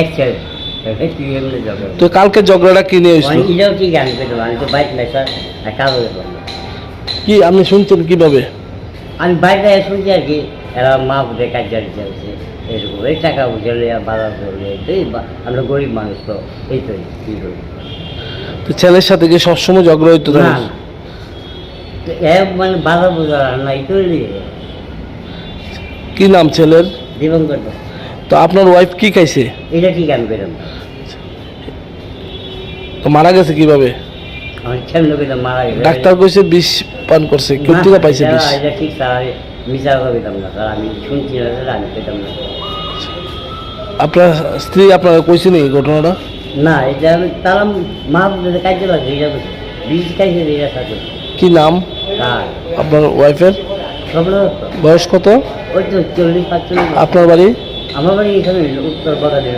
এক ছেলে তুই এমনি ঝগড়া তো কালকে ঝগড়াটা কি নিয়ে হয়েছিল? এটাও ঠিক আমি পেতাম আমি তো বাইক নাই স্যার আর কালো দেখলাম না। কি আপনি শুনছেন কিভাবে? আমি বাইরে শুনছি আর কি এরা মা বুঝে কাজ চলছে এরকম এই টাকা বুঝে বাজার করলে এই আমরা গরিব মানুষ তো এই তো কী করি। তো ছেলের সাথে কি সবসময় ঝগড়া হইতো না তাহলে? না। তো মানে বাজার বোঝা না এই তো কি নাম ছেলের? দিবঙ্কর তো। তো আপনার ওয়াইফ কি খাইছে? এটা ঠিক আমি পেতাম না। তো মারা গেছে কিভাবে? আমার ছেলে পেতাম মারা গেছে। ডাক্তার কইছে বিষ পান করছে, কেউ থেকে পাইছে বিষ? এটা ঠিক স্যার আমি মিশা কথা পেতাম না স্যার আমি শুনছি না স্যার আমি পেতাম না। আপনার স্ত্রী আপনাকে কইছে নি ঘটনাটা? না এটা আমি তারা মা বুঝে কাজ লাগছে এটা করছে বিষ খাইছে এটা থাকে। কি নাম আর আপনার ওয়াইফের? সবগুলো বয়স কত? ওই তো 40-45। আপনার বাড়ি? আমার বাড়ি এখানে উত্তর বাগানের